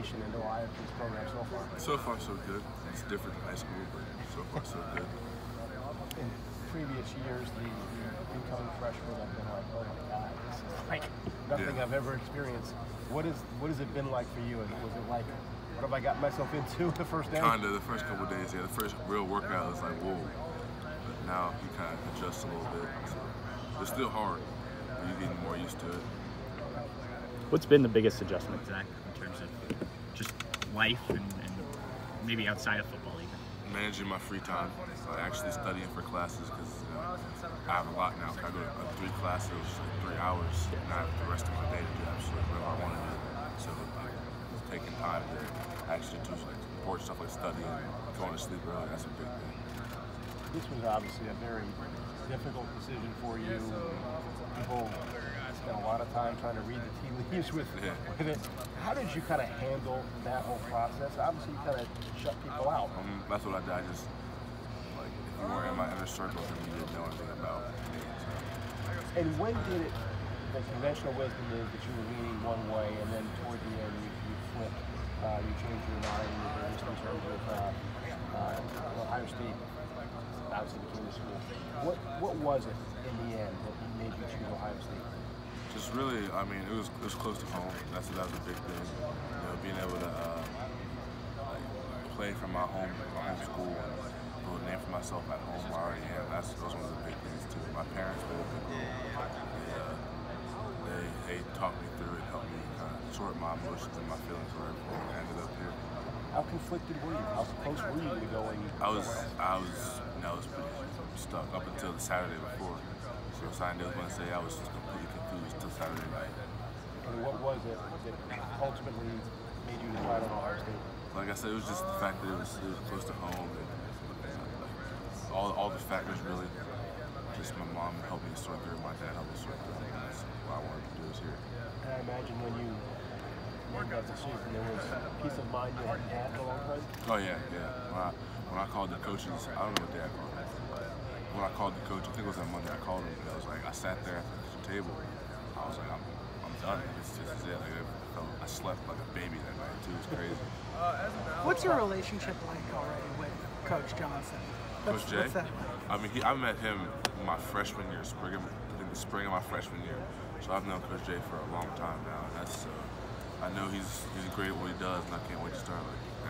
adaptation into IFP's program so far? So far, so good. It's different than high school, but so far, so good. In previous years, the incoming freshmen have been like, oh my God, this is like nothing I've ever experienced. What has it been like for you? Was it like, what have I got myself into the first day? Kind of, the first couple of days, yeah. The first real workout was like, whoa. But now you kind of adjust a little bit. So it's still hard, but you're getting more used to it. What's been the biggest adjustment, Zach, in terms of just life and maybe outside of football even? Managing my free time, actually studying for classes, because I have a lot now. I go to 3 classes, like 3 hours, and I have the rest of my day to do absolutely whatever I want to do. So it's taking time to actually do important stuff like studying and going to sleep early. That's a big thing. This was obviously a very difficult decision for you. People spent a lot of time trying to read the tea leaves with it. How did you kind of handle that whole process? Obviously, you kind of shut people out. That's what I did. I just, like, if you weren't in my inner circle, then you didn't know anything about me. So. And when did it, the conventional wisdom is that you were leaning one way, and then toward the end you flipped, you changed your mind, at least in terms of Ohio State obviously became the school. What was it in the end that made you choose Ohio State? Just really, I mean, it was close to home. That was a big thing. You know, being able to like play from my home school and build a name for myself at home where I already am. Those were one of the big things too. My parents played a big role. They talked me through it, helped me kind of sort my emotions and my feelings where I ended up here. How conflicted were you? How close were you to going? I was pretty stuck up until the Saturday before. So Sunday was Wednesday, I was completely confused till Saturday night. And what was it that ultimately made you decide on Ohio State? Like I said, it was just the fact that it was close to home, and all the factors really. Just my mom helped me sort through it, my dad helped me sort through it. That's what I wanted to do is here. And I imagine when you made that decision, there was peace of mind you hadn't had in a long time? Oh yeah. When I called the coaches, I don't know what day I called them, but when I called the coach, I think it was on Monday, I called him, and I was like, I sat there at the table, I was like, I'm done. This is it. Like, I slept like a baby that night too. It was crazy. What's your relationship like already with Coach Johnson? Coach Jay? What's that like? I mean, I met him my freshman year, in the spring of my freshman year. So I've known Coach Jay for a long time now, and that's I know he's great at what he does, and I can't wait to start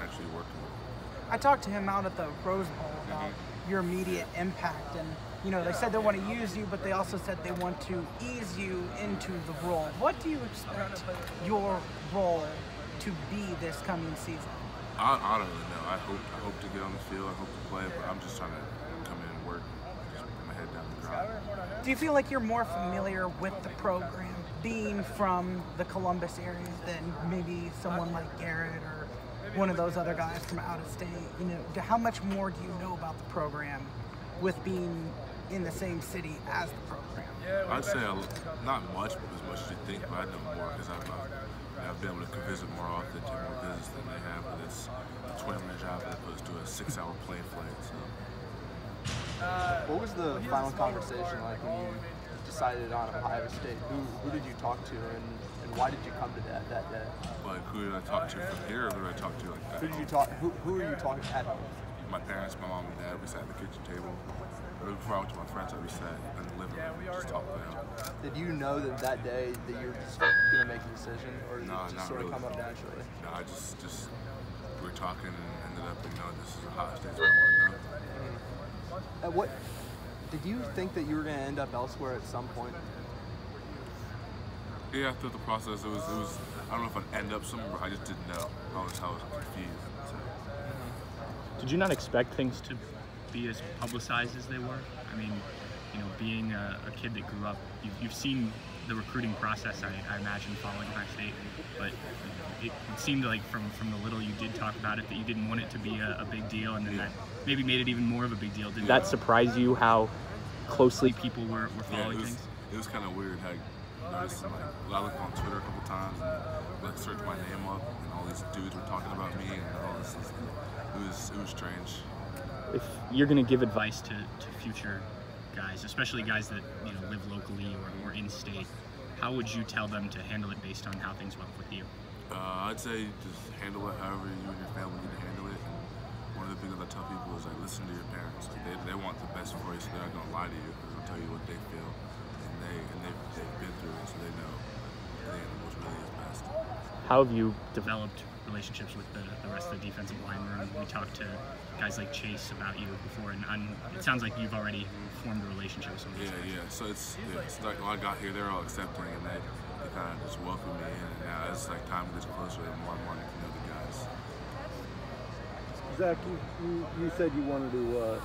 actually working with him. I talked to him out at the Rose Bowl about your immediate impact, and you know, they said they want to use you, but they also said they want to ease you into the role. What do you expect your role to be this coming season? I don't really know. I hope to get on the field. I hope to play, but I'm just trying to come in and work, just put my head down the grind. Do you feel like you're more familiar with the program, being from the Columbus area, than maybe someone like Garrett or one of those other guys from out of state? You know, how much more do you know about the program with being in the same city as the program? I'd say not much, as much as you think, but I know more because I've been able to visit more often, take more visits than they have with this 20-minute job as opposed to a 6-hour plane flight. So. What was the final conversation like when you decided on Ohio State? Who did you talk to, and why did you come to that day? Like, who did I talk to from here, or who did I talk to like that? Who did you talk? Who are you talking at home? My parents, my mom and dad. We sat at the kitchen table. Before I went to my friends, we sat in the living room and just talked to them. Did you know that day that you were just gonna make a decision, or did it just sort of come up naturally? No, I just we were talking and ended up, this is Ohio State. What I want to know. What did you think that you were gonna end up elsewhere at some point? Yeah, through the process, it was. I don't know if I'd end up somewhere, but I just didn't know. I was confused. So. Did you not expect things to be as publicized as they were? I mean, you know, being a kid that grew up, you've seen the recruiting process, I imagine, following Ohio State, but it seemed like from the little you did talk about it that you didn't want it to be a big deal, and then that maybe made it even more of a big deal. Did that surprise you, how closely people were following things? It was kind of weird how I noticed, I looked on Twitter a couple times and searched my name up, and all these dudes were talking about me, and all this. It was strange. If you're going to give advice to future guys, especially guys that live locally or in state, how would you tell them to handle it based on how things went with you? I I'd say just handle it however you and your family need to handle it. And one of the things that I tell people is like listen to your parents. Like they want the best for you, so they're not gonna lie to you. They're gonna tell you what they feel, and they've been through it, so they know what's really is best. How have you Developed relationships with the rest of the defensive line room. We talked to guys like Chase about you before, and it sounds like you've already formed a relationship with some of these guys. Yeah. So it's like when I got here, they're all accepting, and they kind of just welcome me in. And now it's like time gets closer, the more and more I get to know the guys. Zach, you said you wanted to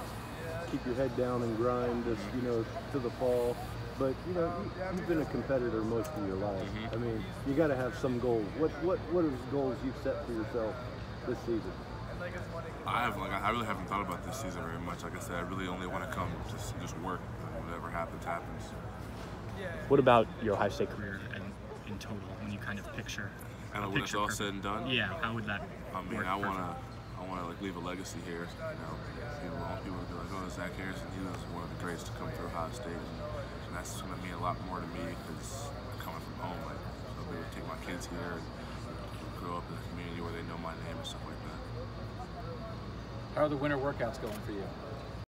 keep your head down and grind this, to the fall. But you've been a competitor most of your life. Mm-hmm. I mean, you got to have some goals. What are the goals you've set for yourself this season? I really haven't thought about this season very much. Like I said, I really only want to come just work, and whatever happens, happens. What about your Ohio State career? And in total, when you kind of picture. And when it's all said and done. Yeah, how would that? I mean, work I want to like leave a legacy here. I want people to be like, oh, Zach Harrison, he was one of the greats to come through Ohio State. And that's going to mean a lot more to me because I'm coming from home. Like, so I'll be able to take my kids here and grow up in a community where they know my name and stuff like that. How are the winter workouts going for you?